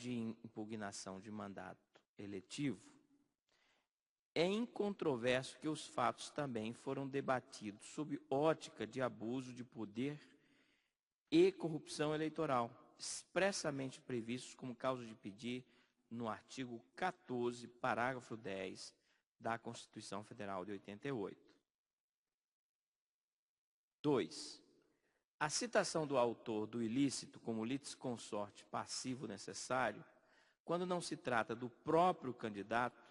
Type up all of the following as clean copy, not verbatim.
de impugnação de mandato eletivo, é incontroverso que os fatos também foram debatidos sob ótica de abuso de poder e corrupção eleitoral, expressamente previstos como causa de pedir no artigo 14, parágrafo 10 da Constituição Federal de 88. 2. A citação do autor do ilícito como litisconsorte passivo necessário, quando não se trata do próprio candidato,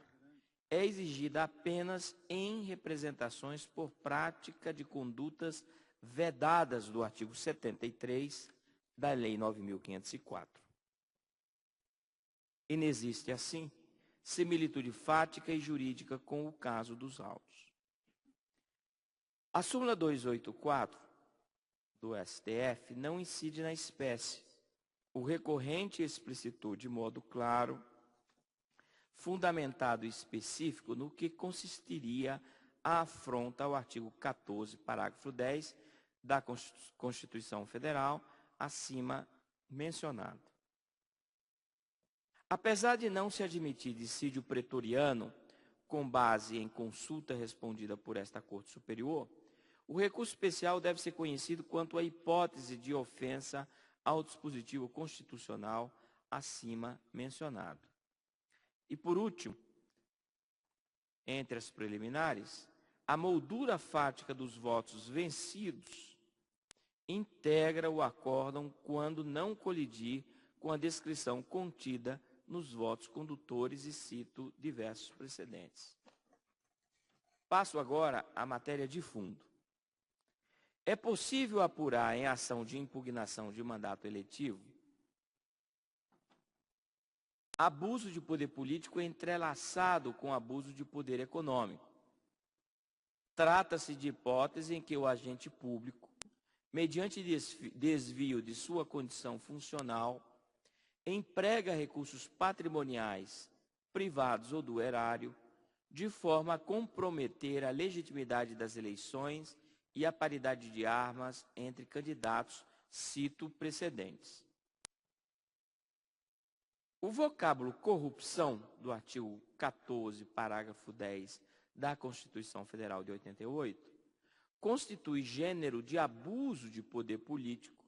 é exigida apenas em representações por prática de condutas vedadas do artigo 73 da Lei 9.504. Inexiste, assim, similitude fática e jurídica com o caso dos autos. A súmula 284 do STF não incide na espécie. O recorrente explicitou de modo claro, fundamentado e específico no que consistiria a afronta ao artigo 14, parágrafo 10 da Constituição Federal, acima mencionado. Apesar de não se admitir dissídio pretoriano, com base em consulta respondida por esta Corte Superior, o recurso especial deve ser conhecido quanto à hipótese de ofensa ao dispositivo constitucional acima mencionado. E, por último, entre as preliminares, a moldura fática dos votos vencidos integra o acórdão quando não colidir com a descrição contida nos votos condutores e cito diversos precedentes. Passo agora à matéria de fundo. É possível apurar em ação de impugnação de mandato eletivo abuso de poder político entrelaçado com abuso de poder econômico. Trata-se de hipótese em que o agente público, mediante desvio de sua condição funcional, emprega recursos patrimoniais, privados ou do erário, de forma a comprometer a legitimidade das eleições e a paridade de armas entre candidatos, cito precedentes. O vocábulo corrupção, do artigo 14, parágrafo 10 da Constituição Federal de 88, constitui gênero de abuso de poder político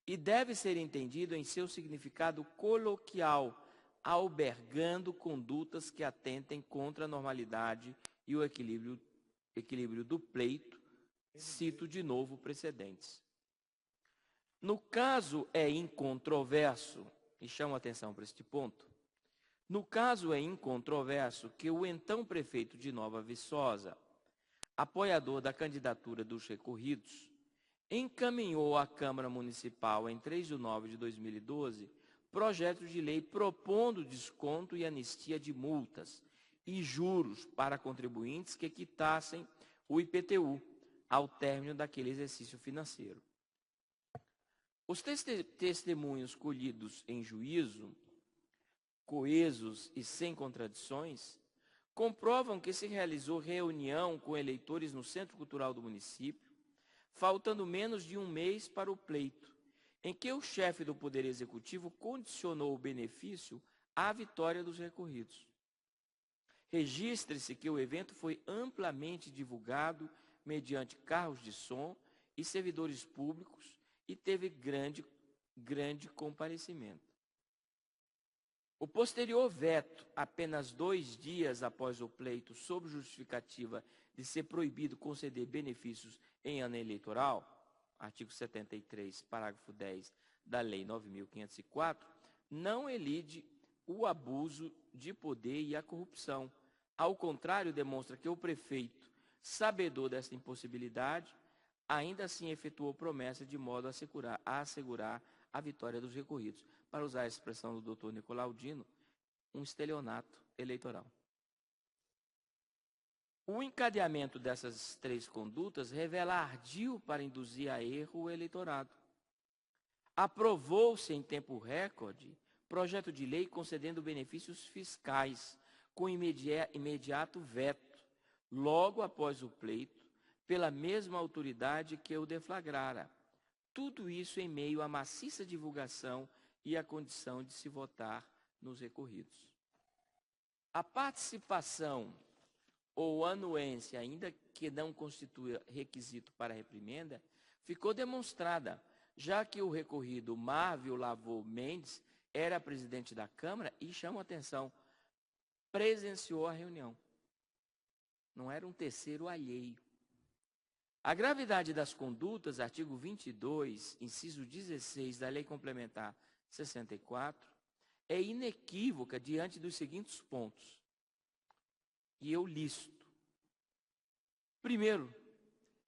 e deve ser entendido em seu significado coloquial, albergando condutas que atentem contra a normalidade e o equilíbrio do pleito, cito de novo precedentes. No caso é incontroverso, e chamo a atenção para este ponto, no caso é incontroverso que o então prefeito de Nova Viçosa, apoiador da candidatura dos recorridos, encaminhou à Câmara Municipal, em 3 de novembro de 2012, projeto de lei propondo desconto e anistia de multas e juros para contribuintes que quitassem o IPTU ao término daquele exercício financeiro. Os testemunhos colhidos em juízo, coesos e sem contradições, comprovam que se realizou reunião com eleitores no Centro Cultural do município, faltando menos de um mês para o pleito, em que o chefe do Poder Executivo condicionou o benefício à vitória dos recorridos. Registre-se que o evento foi amplamente divulgado mediante carros de som e servidores públicos e teve grande comparecimento. O posterior veto, apenas 2 dias após o pleito, sob justificativa de ser proibido conceder benefícios em ano eleitoral, artigo 73, parágrafo 10 da Lei 9.504, não elide o abuso de poder e a corrupção. Ao contrário, demonstra que o prefeito, sabedor desta impossibilidade, ainda assim efetuou promessa de modo a assegurar a vitória dos recorridos. Para usar a expressão do doutor Nicolau Dino, um estelionato eleitoral. O encadeamento dessas 3 condutas revela ardil para induzir a erro o eleitorado. Aprovou-se em tempo recorde projeto de lei concedendo benefícios fiscais com imediato veto, logo após o pleito, pela mesma autoridade que o deflagrara. Tudo isso em meio à maciça divulgação e a condição de se votar nos recorridos. A participação ou anuência, ainda que não constitua requisito para a reprimenda, ficou demonstrada, já que o recorrido Marvio Lavô Mendes era presidente da Câmara e, chama a atenção, presenciou a reunião. Não era um terceiro alheio. A gravidade das condutas, artigo 22, inciso 16 da Lei Complementar 64, é inequívoca diante dos seguintes pontos. E eu listo. Primeiro,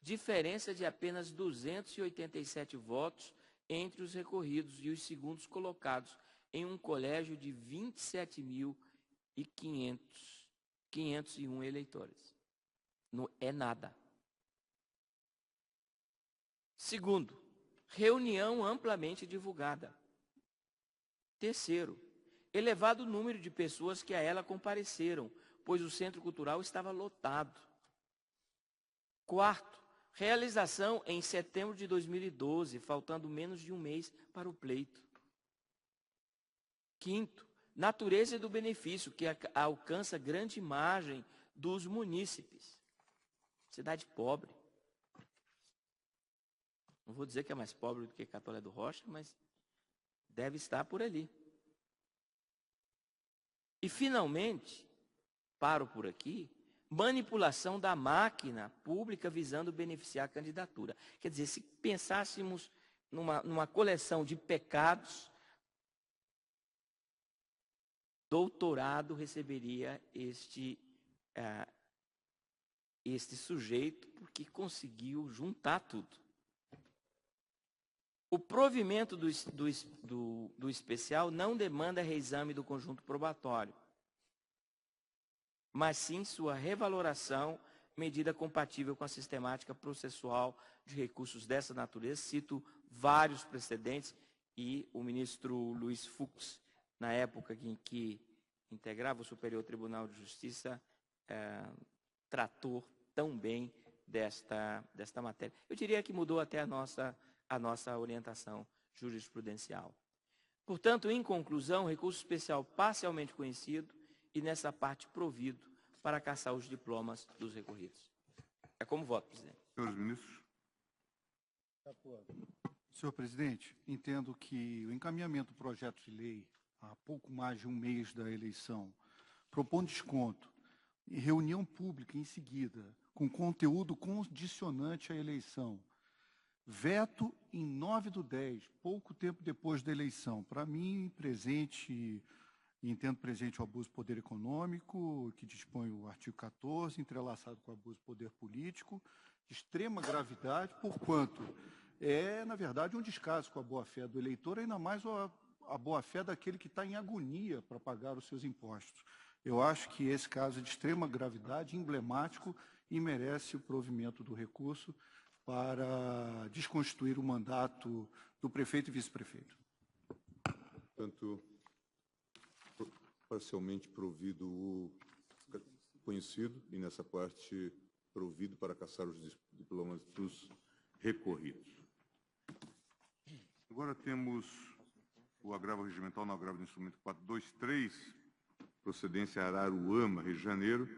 diferença de apenas 287 votos entre os recorridos e os segundos colocados em um colégio de 27.501 eleitores. Não é nada. Segundo, reunião amplamente divulgada. Terceiro, elevado número de pessoas que a ela compareceram, pois o Centro Cultural estava lotado. Quarto, realização em setembro de 2012, faltando menos de um mês para o pleito. Quinto, natureza do benefício, que alcança grande margem dos munícipes. Cidade pobre. Não vou dizer que é mais pobre do que Catolé do Rocha, mas deve estar por ali. E, finalmente, paro por aqui, manipulação da máquina pública visando beneficiar a candidatura. Quer dizer, se pensássemos numa coleção de pecados, doutorado receberia este sujeito, porque conseguiu juntar tudo. O provimento do especial não demanda reexame do conjunto probatório, mas sim sua revaloração, medida compatível com a sistemática processual de recursos dessa natureza. Cito vários precedentes e o ministro Luiz Fux, na época em que integrava o Superior Tribunal de Justiça, tratou tão bem desta matéria. Eu diria que mudou até a nossa orientação jurisprudencial. Portanto, em conclusão, recurso especial parcialmente conhecido e nessa parte provido para cassar os diplomas dos recorridos. É como voto, presidente. Senhores ministros. Senhor presidente, entendo que o encaminhamento do projeto de lei, há pouco mais de um mês da eleição, propõe desconto e reunião pública em seguida, com conteúdo condicionante à eleição, veto em 9/10, pouco tempo depois da eleição. Para mim, entendo presente o abuso do poder econômico, que dispõe o artigo 14, entrelaçado com o abuso do poder político, de extrema gravidade, porquanto é, na verdade, um descaso com a boa-fé do eleitor, ainda mais a boa-fé daquele que está em agonia para pagar os seus impostos. Eu acho que esse caso é de extrema gravidade, emblemático, e merece o provimento do recurso para desconstituir o mandato do prefeito e vice-prefeito. Portanto, parcialmente provido o conhecido e, nessa parte, provido para cassar os diplomas dos recorridos. Agora temos o agravo regimental no agravo do instrumento 423, procedência Araruama, Rio de Janeiro,